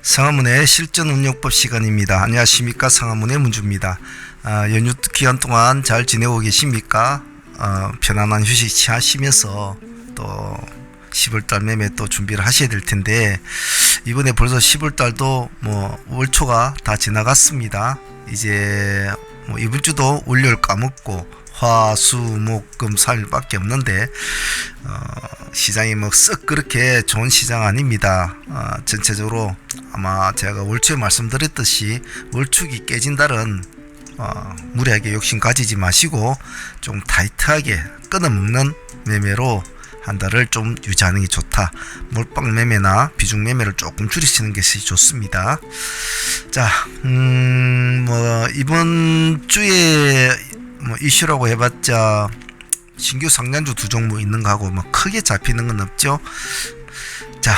상하문의 실전운용법 시간입니다. 안녕하십니까, 상하문의 문주입니다. 연휴 기간 동안 잘 지내고 계십니까? 편안한 휴식 취하시면서 또 10월달 매매 또 준비를 하셔야 될 텐데, 이번에 벌써 10월달도 월초가 다 지나갔습니다. 이제 이번 주도 월요일 까먹고 화, 수, 목, 금 3일밖에 없는데 시장이 썩 그렇게 좋은 시장 아닙니다. 전체적으로 아마 제가 월초에 말씀드렸듯이 월축이 깨진 달은 무리하게 욕심 가지지 마시고 좀 타이트하게 끊어먹는 매매로 한 달을 좀 유지하는 게 좋다. 몰빵 매매나 비중 매매를 조금 줄이시는 것이 좋습니다. 자, 이번 주에 이슈라고 해봤자 신규 상단주 두 종목 있는 거하고 크게 잡히는 건 없죠. 자,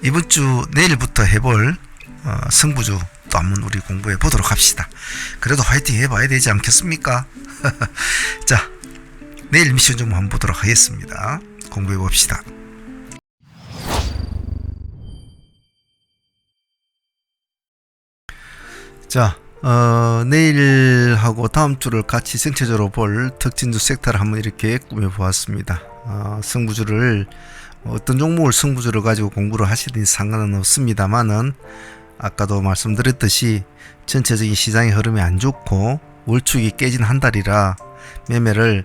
이번 주 내일부터 해볼 승부주 또 한번 우리 공부해 보도록 합시다. 그래도 화이팅 해봐야 되지 않겠습니까? 자, 내일 미션 좀 한번 보도록 하겠습니다. 공부해 봅시다. 자, 내일하고 다음 주를 같이 전체적으로 볼 특징주 섹터를 한번 이렇게 꾸며 보았습니다. 승부주를 어떤 종목을 승부주를 가지고 공부를 하시든지 상관은 없습니다만은, 아까도 말씀드렸듯이 전체적인 시장의 흐름이 안 좋고 월축이 깨진 한 달이라 매매를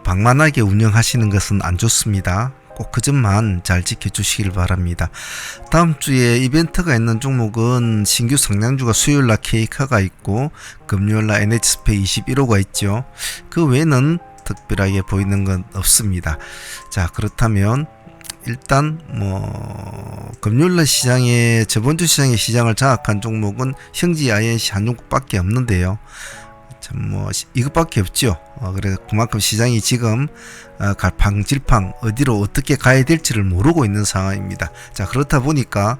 방만하게 운영하시는 것은 안 좋습니다. 꼭 그 점만 잘 지켜주시길 바랍니다. 다음 주에 이벤트가 있는 종목은 신규 상장주가 수요일날 케이카가 있고 금요일날 NH스페이 21호가 있죠. 그 외에는 특별하게 보이는 건 없습니다. 자, 그렇다면 일단 금요일날 시장에 저번주 시장의 시장을 장악한 종목은 형지 INC 한 종목밖에 없는데요. 이것밖에 없죠. 그래서 그만큼 시장이 지금 갈팡질팡 어디로 어떻게 가야 될지를 모르고 있는 상황입니다. 자, 그렇다 보니까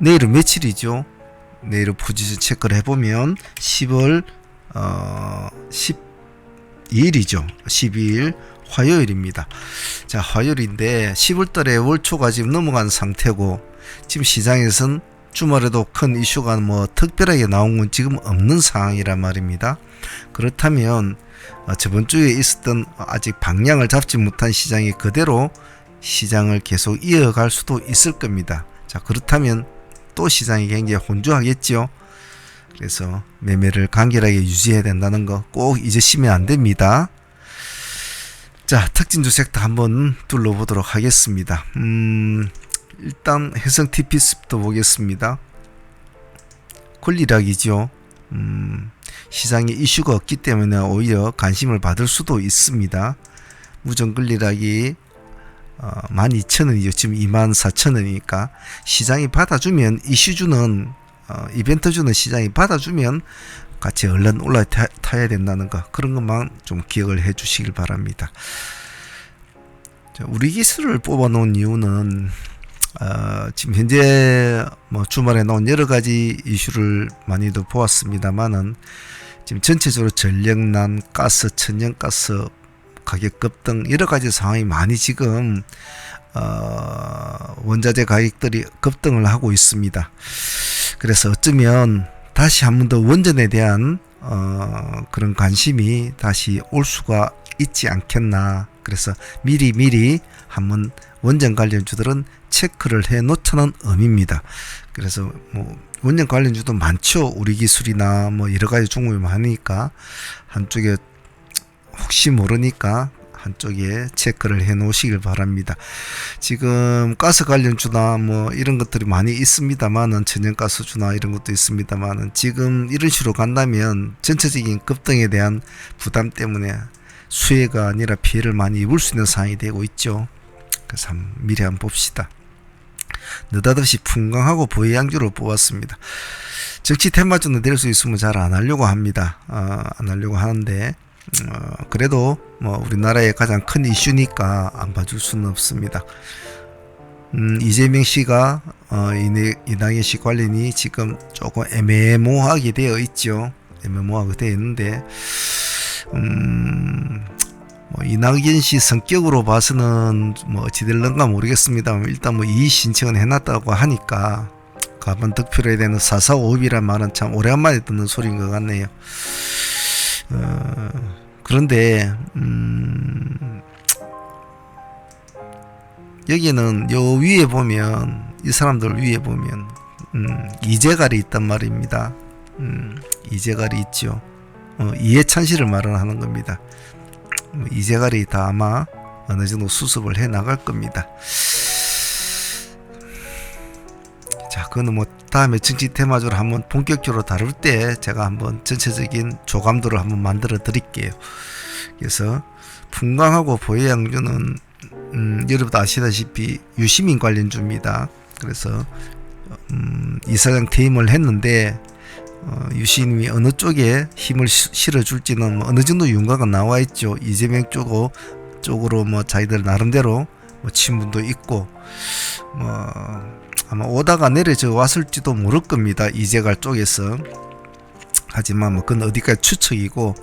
내일은 며칠이죠? 내일은 포지션 체크를 해보면 10월 12일이죠. 12일 화요일입니다. 자, 화요일인데 10월달에 월초가 지금 넘어간 상태고, 지금 시장에서는 주말에도 큰 이슈가 특별하게 나온 건 지금 없는 상황이란 말입니다. 그렇다면 저번 주에 있었던 아직 방향을 잡지 못한 시장이 그대로 시장을 계속 이어갈 수도 있을 겁니다. 자, 그렇다면 또 시장이 굉장히 혼조하겠죠. 그래서 매매를 간결하게 유지해야 된다는 거 꼭 잊으시면 안 됩니다. 자, 특징주 섹터 한번 둘러보도록 하겠습니다. 일단 해성 TPS부터 보겠습니다. 권리락이죠. 시장에 이슈가 없기 때문에 오히려 관심을 받을 수도 있습니다. 무정 권리락이 12,000원이죠. 지금 24,000원이니까 시장이 받아주면, 이슈주는 이벤트주는 시장이 받아주면 같이 얼른 올라타야 된다는 거, 그런 것만 좀 기억을 해 주시길 바랍니다. 자, 우리 기술을 뽑아 놓은 이유는 지금 현재 주말에 나온 여러 가지 이슈를 많이도 보았습니다만은, 지금 전체적으로 전력난, 가스, 천연가스 가격 급등 여러 가지 상황이 많이 지금 원자재 가격들이 급등을 하고 있습니다. 그래서 어쩌면 다시 한 번 더 원전에 대한 그런 관심이 다시 올 수가 있지 않겠나. 그래서 미리 한번 원전 관련주들은 체크를 해 놓자는 의미입니다. 그래서 원전 관련주도 많죠. 우리 기술이나 여러 가지 종목이 많으니까 한쪽에 혹시 모르니까 한쪽에 체크를 해 놓으시길 바랍니다. 지금 가스 관련주나 이런 것들이 많이 있습니다만은, 천연가스주나 이런 것도 있습니다만은, 지금 이런 식으로 간다면 전체적인 급등에 대한 부담 때문에 수혜가 아니라 피해를 많이 입을 수 있는 상황이 되고 있죠. 그래서 미리 한번 봅시다. 느닷없이 풍광하고 보혜양주를 뽑았습니다. 정치 테마주는 될 수 있으면 잘 안 하려고 합니다. 안 하려고 하는데, 그래도 우리나라의 가장 큰 이슈니까 안 봐줄 수는 없습니다. 이재명 씨가 이낙연 씨 관련이 지금 조금 애매모호하게 되어 있죠. 애매모호하게 되어 있는데, 이낙연 씨 성격으로 봐서는 어찌 될런가 모르겠습니다만, 일단 이의 신청은 해놨다고 하니까 가번 득표를 해야 되는 445흡이란 말은 참 오래간만에 듣는 소리인 것 같네요. 그런데 여기는 요 위에 보면 이 사람들 위에 보면 이재갈이 있단 말입니다. 이재갈이 있죠. 이해찬 씨를 말을 하는 겁니다. 이재갈이 다 아마 어느 정도 수습을 해 나갈 겁니다. 자, 그거는 뭐 다음에 정치 테마주를 한번 본격적으로 다룰 때 제가 한번 전체적인 조감도를 한번 만들어 드릴게요. 그래서 풍광하고 보혜양주는 여러분도 아시다시피 유시민 관련주입니다. 그래서 이사장 퇴임을 했는데 유시민이 어느 쪽에 힘을 실어줄지는 뭐 어느 정도 윤곽은 나와 있죠. 이재명 쪽으로 뭐 자기들 나름대로 뭐 친분도 있고 뭐 아마 오다가 내려져 왔을지도 모를 겁니다. 이재갈 쪽에서. 하지만 뭐 그건 어디까지 추측이고,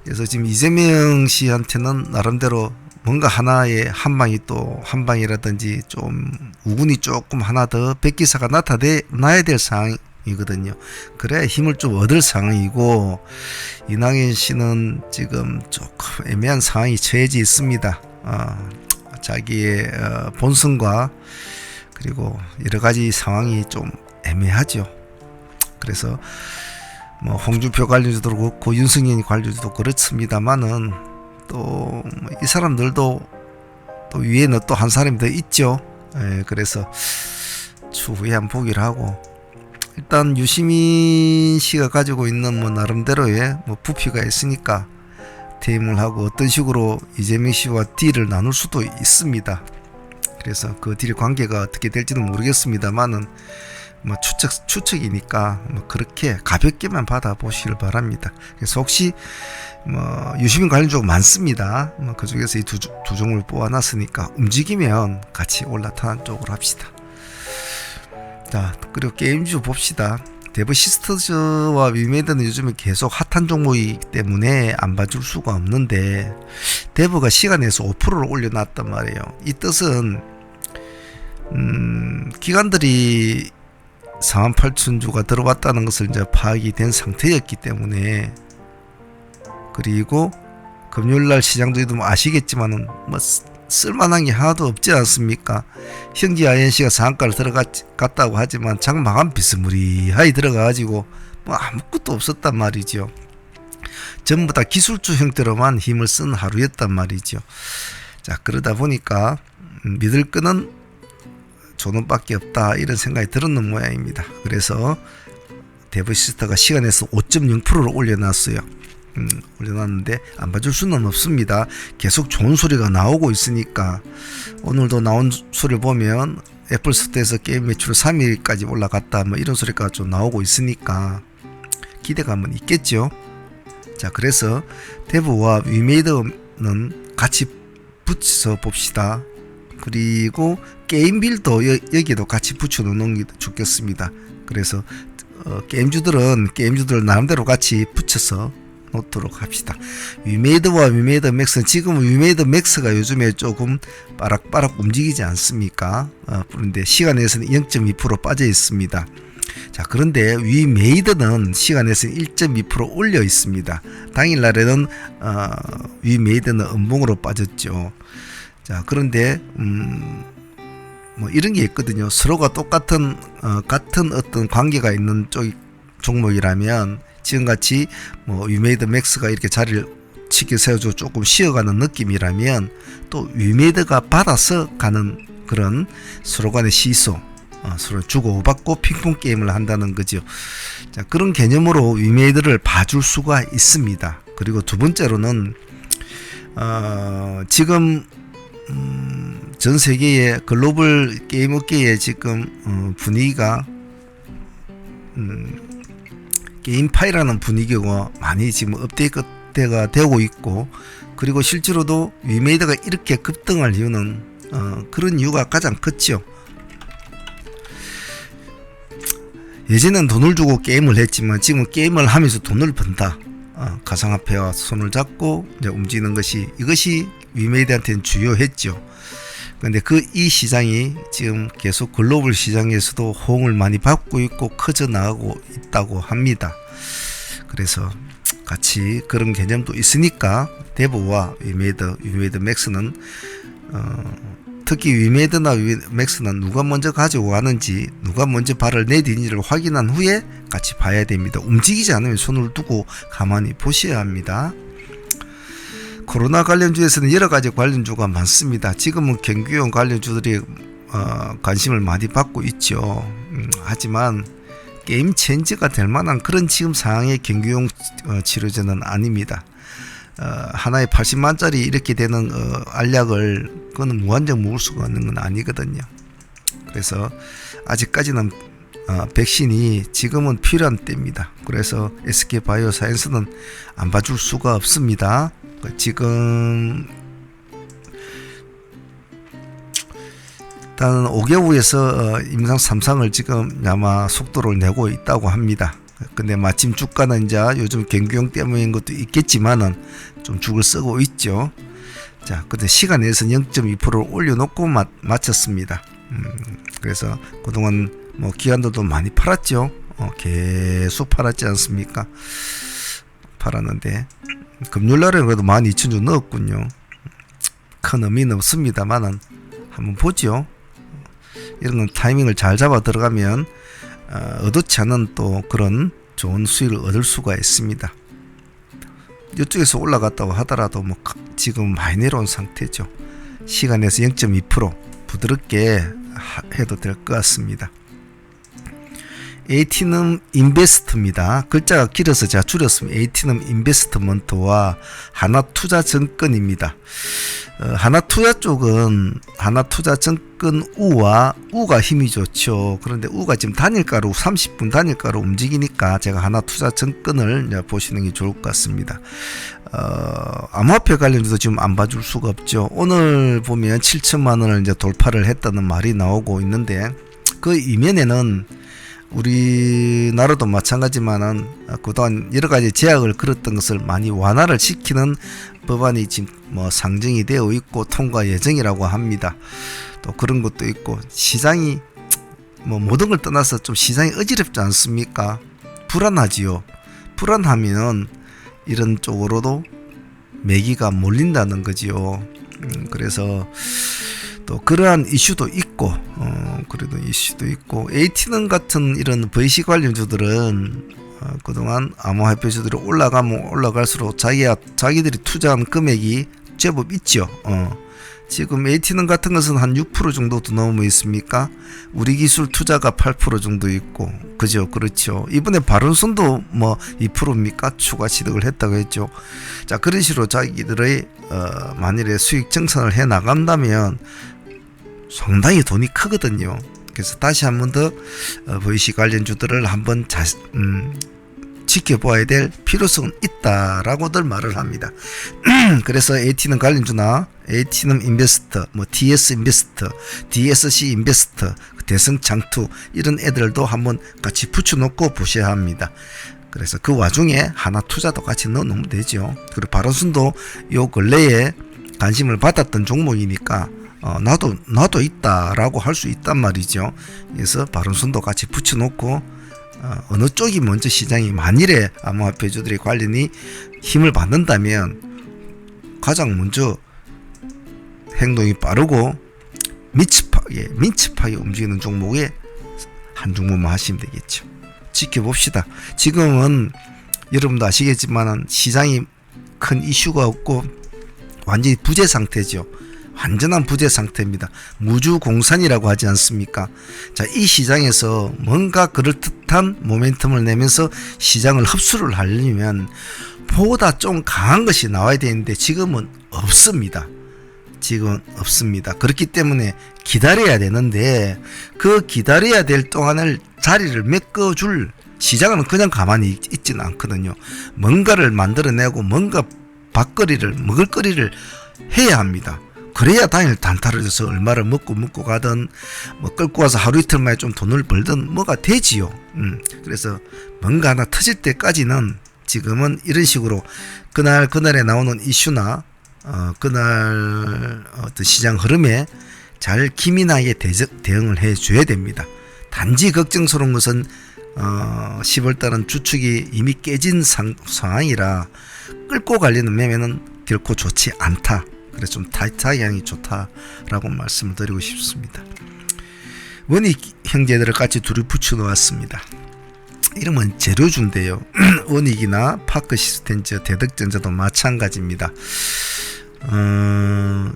그래서 지금 이재명 씨한테는 나름대로 뭔가 하나의 한방이 또 한방이라든지 좀 우군이 조금 하나 더 백기사가 나타나야 될 상황이거든요. 그래야 힘을 좀 얻을 상황이고, 이낙연 씨는 지금 조금 애매한 상황이 처해져 있습니다. 자기의 본성과 그리고 여러 가지 상황이 좀 애매하죠. 그래서 뭐 홍준표 관련주도 그렇고 윤석열 관련주도 그렇습니다만은 또 이 사람들도 또 위에는 또 한 사람이 더 있죠. 그래서 추후에 한번 보기를 하고, 일단 유시민 씨가 가지고 있는 뭐 나름대로의 뭐 부피가 있으니까 퇴임을 하고 어떤 식으로 이재명 씨와 딜을 나눌 수도 있습니다. 그래서 그 딜 관계가 어떻게 될지는 모르겠습니다만은 뭐 추측이니까 뭐 그렇게 가볍게만 받아보시길 바랍니다. 그래서 혹시 뭐 유시민 관련주가 많습니다. 뭐 그 중에서 이 두 종을 뽑아놨으니까 움직이면 같이 올라타는 쪽으로 합시다. 자, 그리고 게임주 봅시다. 데브 시스터즈와 위메이드는 요즘에 계속 핫한 종목이기 때문에 안 봐줄 수가 없는데, 데브가 시간에서 5%를 올려놨단 말이에요. 이 뜻은 기관들이 48,000주가 들어왔다는 것을 이제 파악이 된 상태였기 때문에, 그리고 금요일날 시장도 뭐 아시겠지만은 뭐 쓸만한 게 하나도 없지 않습니까? 형지 INC가 상한가를 들어갔다고 하지만 장마감 비스무리하게 들어가가지고 뭐 아무것도 없었단 말이죠. 전부 다 기술주 형태로만 힘을 쓴 하루였단 말이죠. 자, 그러다 보니까 믿을 끈은 조놈밖에 없다, 이런 생각이 들었는 모양입니다. 그래서 데브시스터가 시간에서 5.0%를 올려놨어요. 올려놨는데 안 봐줄 수는 없습니다. 계속 좋은 소리가 나오고 있으니까. 오늘도 나온 소리를 보면 애플스토어에서 게임 매출 3위까지 올라갔다, 뭐 이런 소리가 좀 나오고 있으니까 기대감은 있겠죠. 자, 그래서 데브와 위메이드는 같이 붙여서 봅시다. 그리고 게임빌도 여기에도 같이 붙여 놓는 게 좋겠습니다. 그래서 게임주들 나름대로 같이 붙여서 놓도록 합시다. 위메이드와 위메이드 맥스는 지금 위메이드 맥스가 요즘에 조금 빠락빠락 움직이지 않습니까? 그런데 시간에서는 0.2% 빠져 있습니다. 자, 그런데 위메이드는 시간에서는 1.2% 올려 있습니다. 당일날에는 위메이드는 음봉으로 빠졌죠. 자, 그런데 뭐 이런 게 있거든요. 서로가 똑같은 같은 어떤 관계가 있는 종목이라면, 지금같이 뭐 위메이드 맥스가 이렇게 자리를 치켜 세워주고 조금 쉬어가는 느낌이라면, 또 위메이드가 받아서 가는 그런 서로 간의 시소, 서로 주고받고 핑퐁 게임을 한다는 거죠. 자, 그런 개념으로 위메이드를 봐줄 수가 있습니다. 그리고 두 번째로는 지금 전 세계의 글로벌 게임 업계의 지금 분위기가 게임파이라는 분위기가 많이 지금 업데이트가 되고 있고, 그리고 실제로도 위메이드가 이렇게 급등할 이유는 그런 이유가 가장 컸죠. 예전엔 돈을 주고 게임을 했지만 지금 게임을 하면서 돈을 번다. 가상화폐와 손을 잡고 이제 움직이는 것이, 이것이 위메이드한테는 주요했죠. 근데 이 시장이 지금 계속 글로벌 시장에서도 호응을 많이 받고 있고 커져 나가고 있다고 합니다. 그래서 같이 그런 개념도 있으니까 데보와 위메이드 맥스는 특히 위메이드나 맥스는 누가 먼저 가지고 가는지 누가 먼저 발을 내디는지를 확인한 후에 같이 봐야 됩니다. 움직이지 않으면 손을 두고 가만히 보셔야 합니다. 코로나 관련주에서는 여러 가지 관련주가 많습니다. 지금은 경기용 관련주들이 관심을 많이 받고 있죠. 하지만 게임 체인지가 될 만한 그런 지금 상황의 경기용 치료제는 아닙니다. 하나에 80만짜리 이렇게 되는 알약을 그건 무한정 먹을 수가 있는 건 아니거든요. 그래서 아직까지는 백신이 지금은 필요한 때입니다. 그래서 SK바이오사이언스는 안 봐줄 수가 없습니다. 지금 일단 5개국에서 임상 3상을 지금 아마 속도를 내고 있다고 합니다. 근데 마침 주가는 이제 요즘 경기용 때문인 것도 있겠지만은 좀 죽을 쓰고 있죠. 자, 근데 시간 내에서 0.2%를 올려놓고 마쳤습니다. 그래서 그동안 뭐 기관들도 많이 팔았죠. 계속 팔았지 않습니까? 팔았는데 금요일날에 그래도 12,000주 넣었군요. 큰 의미는 없습니다만은 한번 보죠. 이런 건 타이밍을 잘 잡아 들어가면 의도치 않은 또 그런 좋은 수익을 얻을 수가 있습니다. 이쪽에서 올라갔다고 하더라도 뭐 지금 많이 내려온 상태죠. 시간에서 0.2% 부드럽게 해도 될 것 같습니다. AT는 인베스트입니다. 글자가 길어서 제가 줄였으면 AT는 인베스트먼트와 하나투자증권입니다. 하나투자 쪽은 하나투자증권 우가 힘이 좋죠. 그런데 우가 지금 단일가로 30분 단일가로 움직이니까 제가 하나투자증권을 보시는 게 좋을 것 같습니다. 암호화폐 관련주도 지금 안 봐줄 수가 없죠. 오늘 보면 7천만 원을 이제 돌파를 했다는 말이 나오고 있는데 그 이면에는 우리나라도 마찬가지만은 그동안 여러 가지 제약을 걸었던 것을 많이 완화를 시키는 법안이 지금 뭐 상정이 되어 있고 통과 예정이라고 합니다. 또 그런 것도 있고 시장이 뭐 모든 걸 떠나서 좀 시장이 어지럽지 않습니까? 불안하지요. 불안하면 이런 쪽으로도 매기가 몰린다는 거지요. 그래서 또 그러한 이슈도 있고 그래도 이슈도 있고 AT는 같은 이런 VC 관련주들은 그동안 암호화폐주들이 올라가면 올라갈수록 자기들이 투자한 금액이 제법 있죠. 지금 AT는 같은 것은 한 6% 정도도 넘어 있습니까? 우리 기술 투자가 8% 정도 있고 그죠? 그렇죠. 이번에 바른손도 뭐 2%입니까? 추가 취득을 했다고 했죠. 자, 그런 식으로 자기들의 만일에 수익 정산을 해 나간다면 상당히 돈이 크거든요. 그래서 다시 한 번 더 VC 관련주들을 한번 지켜봐야 될 필요성은 있다라고들 말을 합니다. 그래서 AT는 관련주나 AT는 인베스터, 뭐 DS 인베스터, DSC 인베스터, 대성장투 이런 애들도 한번 같이 붙여놓고 보셔야 합니다. 그래서 그 와중에 하나 투자도 같이 넣어놓으면 되죠. 그리고 바른손도 요 근래에 관심을 받았던 종목이니까 나도 있다라고 할 수 있단 말이죠. 그래서 바른손도 같이 붙여놓고 어느 쪽이 먼저 시장이 만일에 암호화폐주들의 관련이 힘을 받는다면 가장 먼저 행동이 빠르고 민첩하게 움직이는 종목에 한 종목만 하시면 되겠죠. 지켜봅시다. 지금은 여러분도 아시겠지만 시장이 큰 이슈가 없고 완전히 부재 상태죠. 완전한 부재 상태입니다. 무주공산이라고 하지 않습니까? 자, 이 시장에서 뭔가 그럴듯한 모멘텀을 내면서 시장을 흡수를 하려면 보다 좀 강한 것이 나와야 되는데 지금은 없습니다. 지금은 없습니다. 그렇기 때문에 기다려야 되는데 그 기다려야 될 동안을 자리를 메꿔줄 시장은 그냥 가만히 있지는 않거든요. 뭔가를 만들어내고 뭔가 먹을거리를 해야 합니다. 그래야 당일 단타를 줘서 얼마를 먹고 가든 뭐 끌고 와서 하루 이틀 만에 좀 돈을 벌든 뭐가 되지요. 그래서 뭔가 하나 터질 때까지는 지금은 이런 식으로 그날에 나오는 이슈나 그날 어떤 시장 흐름에 잘 기민하게 대응을 해줘야 됩니다. 단지 걱정스러운 것은 10월달은 주축이 이미 깨진 상황이라 끌고 가려는 매매는 결코 좋지 않다. 그래서 좀 타이트하게 하는 게 좋다라고 말씀을 드리고 싶습니다. 원익 형제들을 같이 둘이 붙여 놓았습니다. 이름은 재료주인데요. 원익이나 파크시스템즈, 대덕전자도 마찬가지입니다.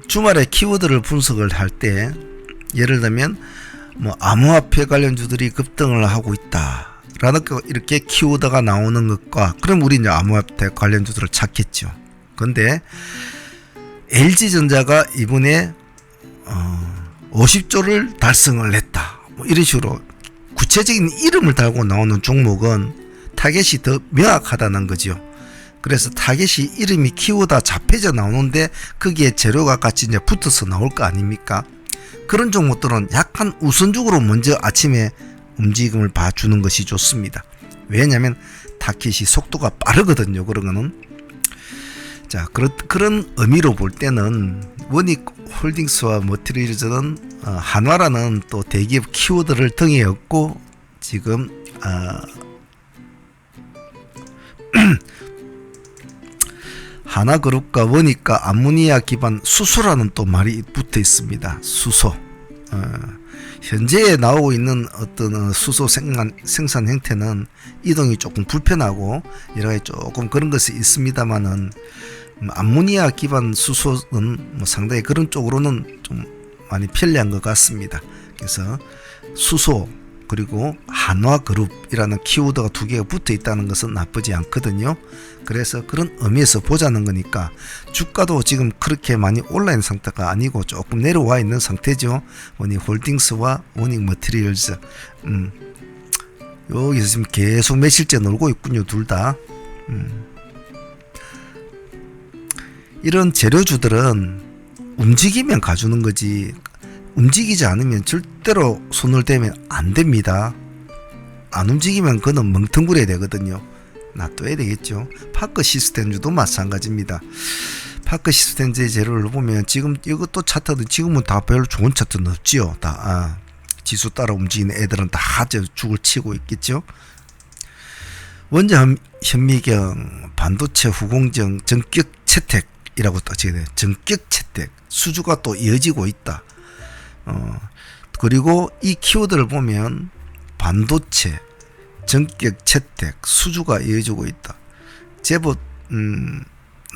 주말에 키워드를 분석을 할 때 예를 들면 뭐 암호화폐 관련주들이 급등을 하고 있다라는 이렇게 키워드가 나오는 것과 그럼 우리 이제 암호화폐 관련주들을 찾겠죠. 근데 LG전자가 이번에 50조를 달성을 했다. 뭐 이런 식으로 구체적인 이름을 달고 나오는 종목은 타겟이 더 명확하다는 거죠. 그래서 타겟이 이름이 키워드 잡혀져 나오는데 거기에 재료가 같이 이제 붙어서 나올 거 아닙니까? 그런 종목들은 약간 우선적으로 먼저 아침에 움직임을 봐주는 것이 좋습니다. 왜냐하면 타겟이 속도가 빠르거든요. 그런 거는. 자, 그런 의미로 볼 때는 원익 홀딩스와 머티리얼즈는 한화라는 또 대기업 키워드를 등에 업고 지금 하나그룹과 원익과 암모니아 기반 수소라는 또 말이 붙어 있습니다. 수소. 현재 나오고 있는 어떤 수소 생산 형태는 이동이 조금 불편하고 여러 가지 조금 그런 것이 있습니다만은 암모니아 기반 수소는 뭐 상당히 그런 쪽으로는 좀 많이 편리한 것 같습니다. 그래서 수소 그리고 한화그룹이라는 키워드가 두 개가 붙어 있다는 것은 나쁘지 않거든요. 그래서 그런 의미에서 보자는 거니까 주가도 지금 그렇게 많이 올라 있는 상태가 아니고 조금 내려와 있는 상태죠. 원익 홀딩스와 원익 머티리얼즈 여기서 지금 계속 매실제 놀고 있군요. 둘 다. 이런 재료주들은 움직이면 가주는 거지 움직이지 않으면 절대로 손을 대면 안 됩니다. 안 움직이면 그는 멍텅구려야 되거든요. 놔둬야 되겠죠. 파크시스템주도 마찬가지입니다. 파크시스템즈의 재료를 보면 지금 이것도 차트도 지금은 다 별로 좋은 차트는 없지요. 다 지수 따라 움직이는 애들은 다 죽을 치고 있겠죠. 원자 현미경, 반도체 후공정, 전격 채택이라고 따지게 전격 채택 수주가 또 이어지고 있다. 그리고 이 키워드를 보면 반도체, 전격 채택, 수주가 이어지고 있다. 제법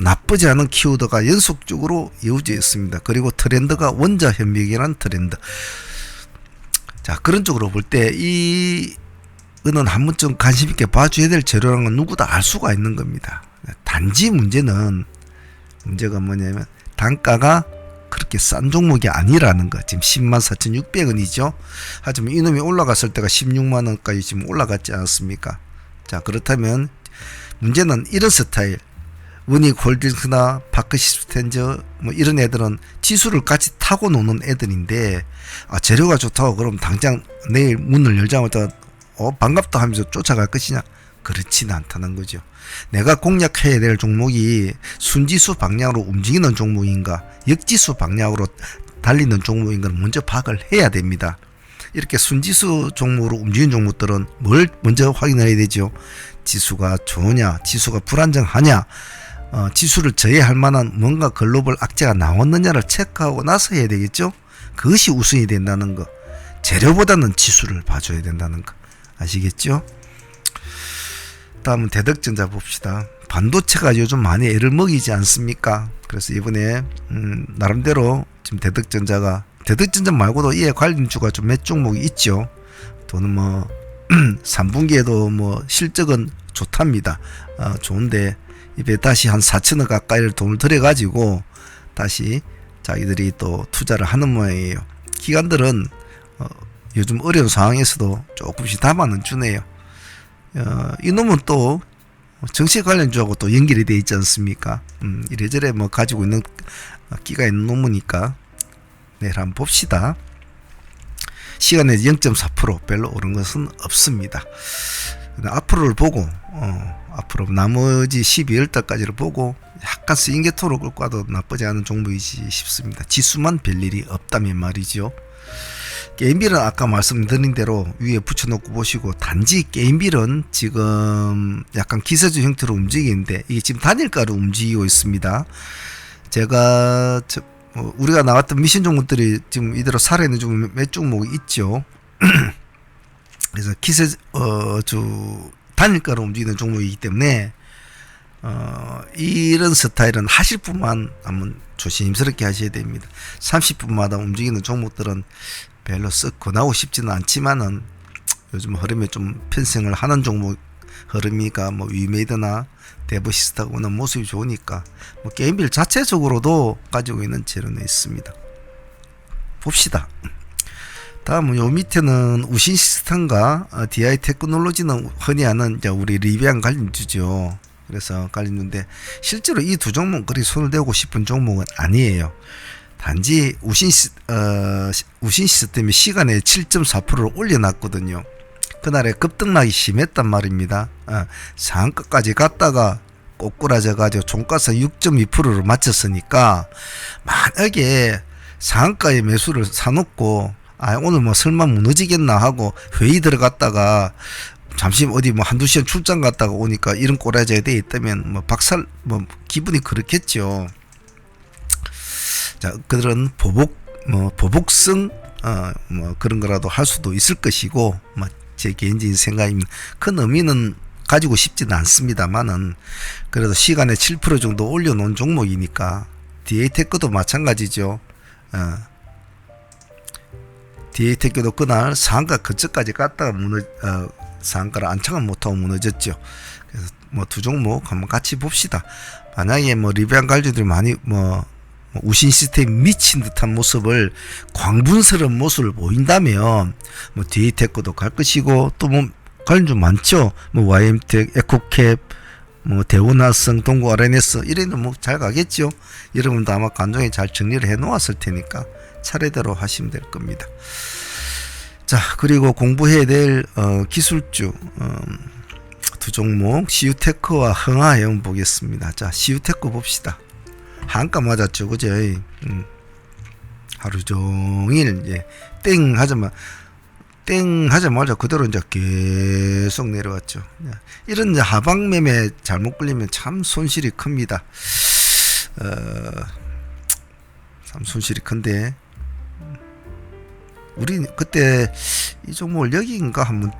나쁘지 않은 키워드가 연속적으로 이어져 있습니다. 그리고 트렌드가 원자 현미경이라는 트렌드. 자, 그런 쪽으로 볼 때 이거는 한 번쯤 관심 있게 봐줘야 될 재료라는 건 누구도 알 수가 있는 겁니다. 단지 문제가 뭐냐면 단가가 그렇게 싼 종목이 아니라는 거. 지금 104,600원이죠. 하지만 이놈이 올라갔을 때가 16만원까지 지금 올라갔지 않았습니까? 자, 그렇다면 문제는 이런 스타일 원익 홀딩스나 파크시스템즈 뭐 이런 애들은 지수를 같이 타고 노는 애들인데 재료가 좋다고 그럼 당장 내일 문을 열자마자 반갑다 하면서 쫓아갈 것이냐? 그렇지는 않다는 거죠. 내가 공략해야 될 종목이 순지수 방향으로 움직이는 종목인가 역지수 방향으로 달리는 종목인가 먼저 파악을 해야 됩니다. 이렇게 순지수 종목으로 움직이는 종목들은 뭘 먼저 확인해야 되죠? 지수가 좋으냐 지수가 불안정하냐 지수를 저해할 만한 뭔가 글로벌 악재가 나왔느냐를 체크하고 나서 해야 되겠죠. 그것이 우선이 된다는 거. 재료보다는 지수를 봐줘야 된다는 거 아시겠죠? 다음은 대덕전자 봅시다. 반도체가 요즘 많이 애를 먹이지 않습니까? 그래서 이번에 나름대로 지금 대덕전자 말고도 이에 관련주가 좀 몇 종목이 있죠. 또는 뭐 3분기에도 뭐 실적은 좋답니다. 좋은데 입에 다시 한 4천억 가까이를 돈을 들여가지고 다시 자기들이 또 투자를 하는 모양이에요. 기관들은 요즘 어려운 상황에서도 조금씩 담아는 주네요. 이놈은 또 정치 관련주하고 또 연결이 되어 있지 않습니까? 이래저래 뭐 가지고 있는 끼가 있는 놈이니까 네, 한번 봅시다. 시간에 0.4% 별로 오른 것은 없습니다. 앞으로를 보고 앞으로 나머지 12월 달까지를 보고 약간 스윙게토로 끌고 와도 나쁘지 않은 종목이지 싶습니다. 지수만 별일이 없다면 말이죠. 게임빌은 아까 말씀드린 대로 위에 붙여놓고 보시고, 단지 게임빌은 지금 약간 기세주 형태로 움직이는데 이게 지금 단일가로 움직이고 있습니다. 제가 우리가 나왔던 미션 종목들이 지금 이대로 살아있는 종목 몇 종목이 있죠. 그래서 기세주 단일가로 움직이는 종목이기 때문에 이런 스타일은 하실 분만 한번 조심스럽게 하셔야 됩니다. 30분마다 움직이는 종목들은 별로 썩 권하고 싶지는 않지만은 요즘 흐름에 좀 편승을 하는 종목, 흐름이가 뭐 위메이드나 데브시스타가 오는 모습이 좋으니까 뭐 게임빌 자체적으로도 가지고 있는 재료는 있습니다. 봅시다. 다음은 요 밑에는 우신시스템과 DI 테크놀로지는 흔히 하는 이제 우리 리비안 관련주죠. 그래서 깔리는데 실제로 이 두 종목 그리 손을 대고 싶은 종목은 아니에요. 단지 우신시스템이 시간에 7.4%를 올려놨거든요. 그날에 급등락이 심했단 말입니다. 상한가까지 갔다가 꼬꾸라져 가지고 종가서 6.2%를 맞췄으니까, 만약에 상한가에 매수를 사놓고 오늘 뭐 설마 무너지겠나 하고 회의 들어갔다가 잠시 어디 뭐 한두 시간 출장 갔다가 오니까 이런 꼬라지가 돼 있다면 뭐 박살, 뭐 기분이 그렇겠죠. 자, 그들은 보복성 뭐 그런 거라도 할 수도 있을 것이고, 뭐 제 개인적인 생각입니다. 큰 의미는 가지고 싶지는 않습니다만은 그래도 시간에 7% 정도 올려놓은 종목이니까, DA테크도 마찬가지죠. DA테크도 그날 상한가 근처까지 갔다가 상한가를 안착을 못하고 무너졌죠. 그래서 뭐 두 종목 한번 같이 봅시다. 만약에 뭐 리비안 관주들이 많이 우신 시스템 미친 듯한 모습을, 광분스러운 모습을 보인다면 뭐 DA테크도 갈 것이고, 또 뭐 관주 많죠. 뭐 YM텍, 에코캡, 뭐 대우나성, 동구 RNS 이래는 뭐 잘 가겠죠. 여러분도 아마 간종에 잘 정리를 해 놓았을 테니까 차례대로 하시면 될 겁니다. 자, 그리고 공부해야 될 기술주 두 종목, CU테크와 흥하해운 보겠습니다. 자, CU테크 봅시다. 한가 맞았죠, 그죠? 하루 종일 땡 하자마자 그대로 이제 계속 내려왔죠. 이런 이제 하방 매매 잘못 걸리면 참 손실이 큽니다. 참 손실이 큰데, 우리 그때 이 종목을 여기인가 한번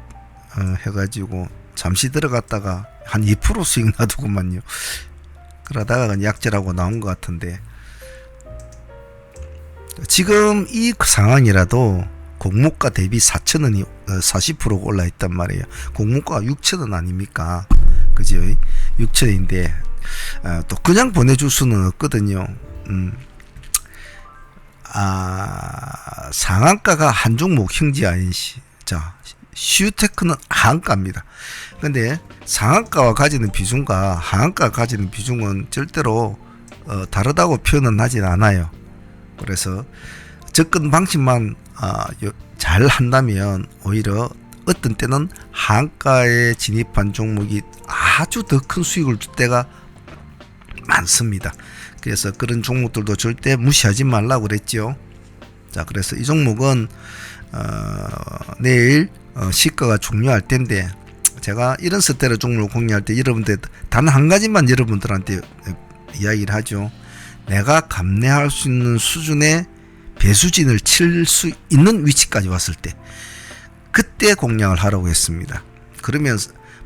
해가지고 잠시 들어갔다가 한 2% 수익 놔두고만요. 그러다가 약재라고 나온 것 같은데, 지금 이 상황이라도 공모가 대비 4,000원이 40%가 올라 있단 말이에요. 공모가가 6,000원 아닙니까? 그죠? 6,000원인데 또 그냥 보내줄 수는 없거든요. 상한가가 한 종목 형지 아닌시. 자, CU테크는 하한가입니다. 근데 상한가와 가지는 비중과 하한가가 가지는 비중은 절대로 다르다고 표현은 하진 않아요. 그래서 접근 방식만 잘 한다면 오히려 어떤 때는 하한가에 진입한 종목이 아주 더 큰 수익을 줄 때가 많습니다. 그래서 그런 종목들도 절대 무시하지 말라고 그랬죠. 자, 그래서 이 종목은 내일 시가가 중요할 텐데, 제가 이런 스타일의 종목을 공유할 때 여러분들 단 한 가지만 여러분들한테 이야기를 하죠. 내가 감내할 수 있는 수준의 배수진을 칠 수 있는 위치까지 왔을 때, 그때 공략을 하라고 했습니다. 그러면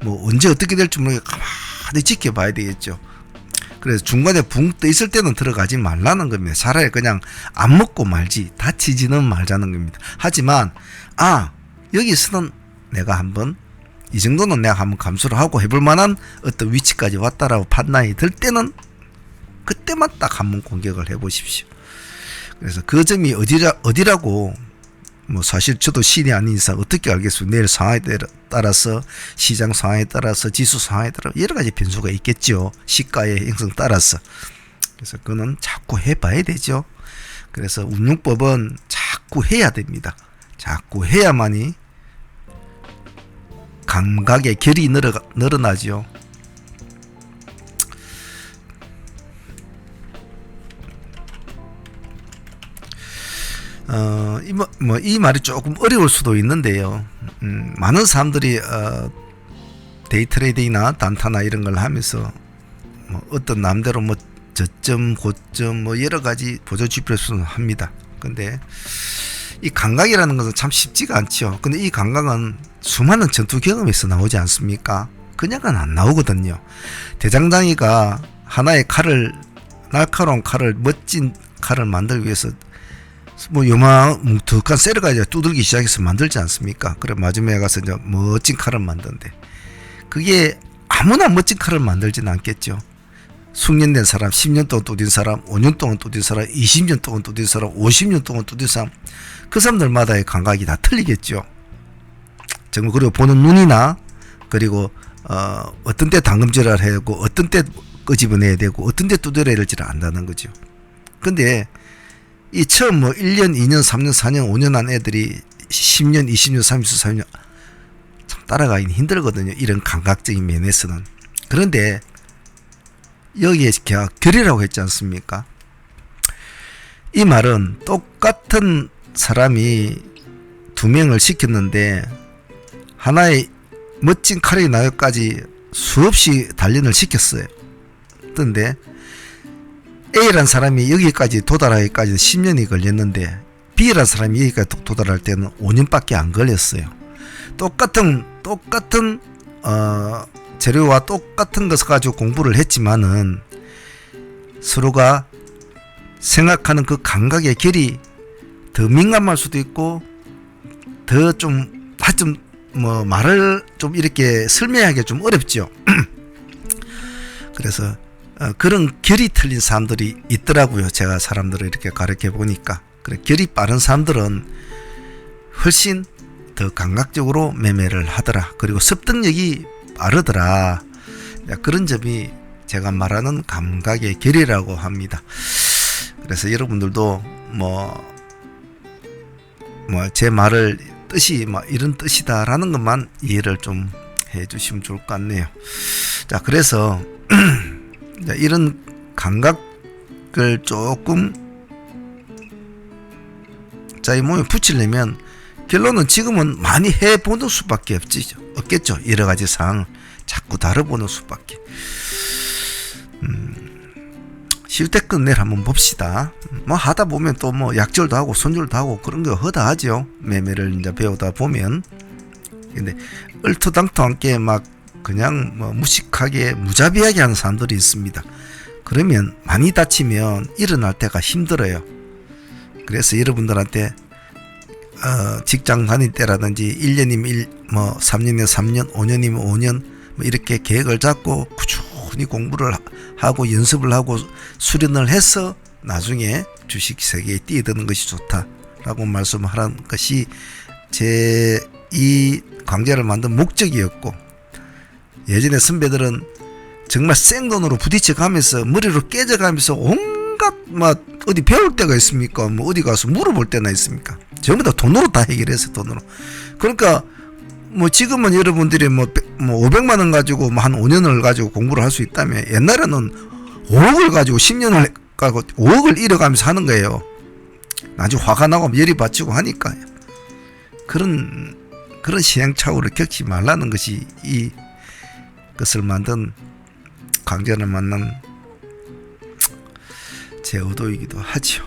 뭐 언제 어떻게 될지 모르게 가만히 지켜봐야 되겠죠. 그래서 중간에 붕 떠 있을 때는 들어가지 말라는 겁니다. 차라리 그냥 안 먹고 말지, 다치지는 말자는 겁니다. 하지만 여기서는 내가 한번 이 정도는 내가 한번 감수를 하고 해볼 만한 어떤 위치까지 왔다라고 판단이 들 때는 그때만 딱 한번 공격을 해보십시오. 그래서 그 점이 어디라고 뭐 사실 저도 신이 아닌 이상 어떻게 알겠습니까? 내일 상황에 따라서, 시장 상황에 따라서, 지수 상황에 따라 여러 가지 변수가 있겠죠. 시가의 형성 따라서. 그래서 그거는 자꾸 해봐야 되죠. 그래서 운용법은 자꾸 해야 됩니다. 자꾸 해야만이 감각의 결이 늘어나죠. 이 말이 조금 어려울 수도 있는데요. 많은 사람들이 데이트레이딩이나 단타나 이런 걸 하면서 어떤 남대로 저점, 고점 여러 가지 보조 지표를 합니다. 근데 이 감각이라는 것은 참 쉽지가 않죠. 근데 이 감각은 수많은 전투 경험에서 나오지 않습니까? 그냥은 안 나오거든요. 대장장이가 하나의 날카로운 칼을, 멋진 칼을 만들기 위해서 요만 뭉툭한 쇠를 가지고 두들기 시작해서 만들지 않습니까? 그래 마지막에 가서 이제 멋진 칼을 만드는데, 그게 아무나 멋진 칼을 만들지는 않겠죠. 숙련된 사람, 10년 동안 두딘 사람, 5년 동안 두딘 사람, 20년 동안 두딘 사람, 50년 동안 두딘 사람, 그 사람들마다의 감각이 다 틀리겠죠. 정말. 그리고 보는 눈이나, 그리고 어떤 때 당금질을 해야 되고, 어떤 때 끄집어내야 되고, 어떤 때 두드려야 될지를 안다는 거죠. 근데 이 처음 1년, 2년, 3년, 4년, 5년 한 애들이 10년, 20년, 30년, 40년 참 따라가기는 힘들거든요. 이런 감각적인 면에서는. 그런데 여기에 결이라고 했지 않습니까? 이 말은 똑같은 사람이 두 명을 시켰는데 하나의 멋진 칼이 나기까지 수없이 단련을 시켰어요. 그런데 A라는 사람이 여기까지 도달하기까지 10년이 걸렸는데 B라는 사람이 여기까지 도달할 때는 5년밖에 안 걸렸어요. 똑같은 재료와 똑같은 것을 가지고 공부를 했지만은 서로가 생각하는 그 감각의 결이 더 민감할 수도 있고, 더 좀 말을 좀 이렇게 설명하기 좀 어렵죠. 그래서 그런 결이 틀린 사람들이 있더라고요. 제가 사람들을 이렇게 가르쳐 보니까. 그래, 결이 빠른 사람들은 훨씬 더 감각적으로 매매를 하더라. 그리고 습득력이 빠르더라. 그런 점이 제가 말하는 감각의 결이라고 합니다. 그래서 여러분들도 제 말을 뜻이 이런 뜻이다라는 것만 이해를 좀 해주시면 좋을 것 같네요. 자, 그래서 이런 감각을 조금 이 몸에 붙이려면 결론은 지금은 많이 해보는 수밖에 없겠죠. 여러 가지 상황을 자꾸 다뤄보는 수밖에. 쉬울 때 끝내를 한번 봅시다. 하다 보면 또 약절도 하고 손절도 하고 그런 거 허다하죠. 매매를 이제 배우다 보면. 근데 얼토당토하게 그냥 무식하게 무자비하게 하는 사람들이 있습니다. 그러면 많이 다치면 일어날 때가 힘들어요. 그래서 여러분들한테 직장 다닐 때라든지 1년이면 3년이면 3년, 5년이면 5년 이렇게 계획을 잡고 꾸준히 공부를 하고 연습을 하고 수련을 해서 나중에 주식 세계에 뛰어드는 것이 좋다라고 말씀하는 것이 제 이 강좌를 만든 목적이었고, 예전에 선배들은 정말 생돈으로 부딪혀가면서 머리로 깨져가면서 온갖 어디 배울 때가 있습니까? 어디 가서 물어볼 때나 있습니까? 전부 다 돈으로 다 해결해서 돈으로. 그러니까 지금은 여러분들이 500만 원 가지고 한 5년을 가지고 공부를 할 수 있다면, 옛날에는 5억을 가지고 10년을 가지고 5억을 잃어가면서 하는 거예요. 나중에 화가 나고 열이 받치고 하니까. 그런 시행착오를 겪지 말라는 것이 이 것을 만든 강좌를 만난 제 의도이기도 하죠.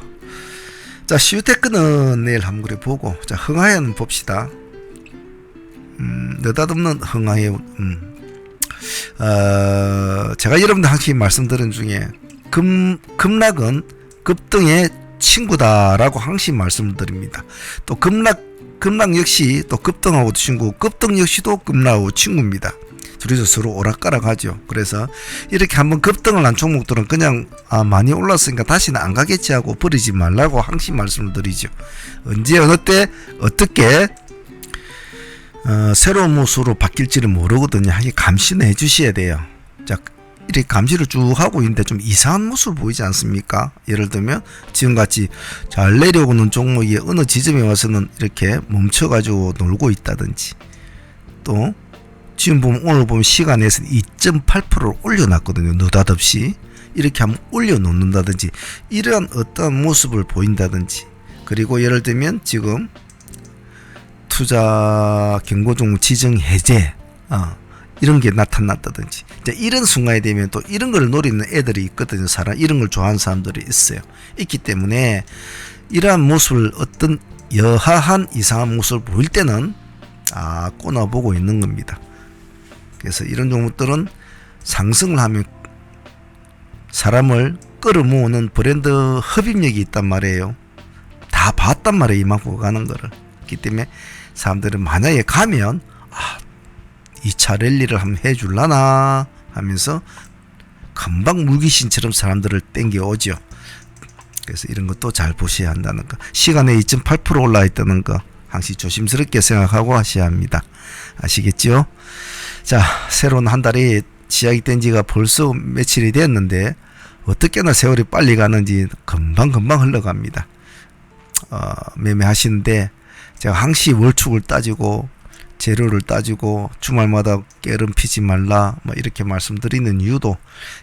자, 시우테크는 내일 한번 그래 보고, 자, 흥하해는 봅시다. 느닷없는 흥하해. 제가 여러분들 항상 말씀드린 중에 급락은 급등의 친구다라고 항상 말씀드립니다. 또 급락 역시 또 급등하고 친구, 급등 역시도 급락하고 친구입니다. 둘이서 서로 오락가락하죠. 그래서 이렇게 한번 급등을 한 종목들은 그냥 많이 올랐으니까 다시는 안 가겠지 하고 버리지 말라고 항상 말씀을 드리죠. 언제 어느 때 어떻게 새로운 모습으로 바뀔지를 모르거든요. 하게 감시는 해주셔야 돼요. 자, 이렇게 감시를 쭉 하고 있는데 좀 이상한 모습을 보이지 않습니까? 예를 들면 지금같이 잘 내려오는 종목이 어느 지점에 와서는 이렇게 멈춰가지고 놀고 있다든지, 또 지금 오늘 보면 시간에서 2.8%를 올려놨거든요. 느닷없이 이렇게 한번 올려놓는다든지, 이러한 어떤 모습을 보인다든지, 그리고 예를 들면 지금 투자 경고 종목 지정 해제 이런 게 나타났다든지 이제 이런 순간이 되면 또 이런 걸 노리는 애들이 있거든요. 사람 이런 걸 좋아하는 사람들이 있어요. 있기 때문에 이러한 모습을 어떤 여하한 이상한 모습을 보일 때는 꼬나보고 있는 겁니다. 그래서 이런 종목들은 상승을 하면 사람을 끌어모으는 브랜드 흡입력이 있단 말이에요. 다 봤단 말이에요. 이만큼 가는 거를. 그렇기 때문에 사람들은 만약에 가면 2차 랠리를 한번 해줄라나 하면서 금방 물귀신처럼 사람들을 땡겨오죠. 그래서 이런 것도 잘 보셔야 한다는 거. 시간에 2.8% 올라 있다는 거 항상 조심스럽게 생각하고 하셔야 합니다. 아시겠죠? 자, 새로운 한 달이 시작이 된 지가 벌써 며칠이 됐는데 어떻게나 세월이 빨리 가는지 금방 흘러갑니다. 매매하시는데 제가 항시 월축을 따지고 재료를 따지고 주말마다 깨름 피지 말라 이렇게 말씀드리는 이유도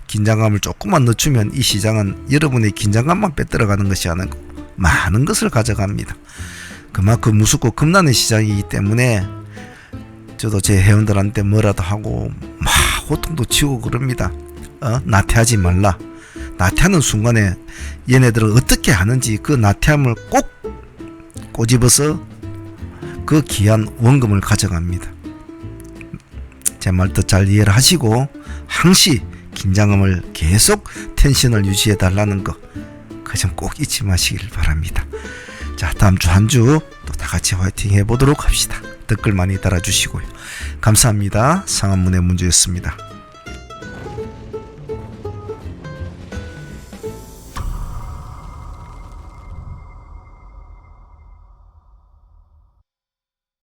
긴장감을 조금만 늦추면 이 시장은 여러분의 긴장감만 빼들어가는 것이 아니고 많은 것을 가져갑니다. 그만큼 무섭고 겁나는 시장이기 때문에 저도 제 회원들한테 뭐라도 하고 막 호통도 치고 그럽니다. 나태하지 말라. 나태하는 순간에 얘네들은 어떻게 하는지 그 나태함을 꼭 꼬집어서 그 귀한 원금을 가져갑니다. 제 말도 잘 이해를 하시고 항시 긴장감을 계속 텐션을 유지해 달라는 거 그 점 꼭 잊지 마시길 바랍니다. 자, 다음 주 한 주 또 다 같이 화이팅 해보도록 합시다. 댓글 많이 달아주시고요. 감사합니다. 상한문의 문주였습니다.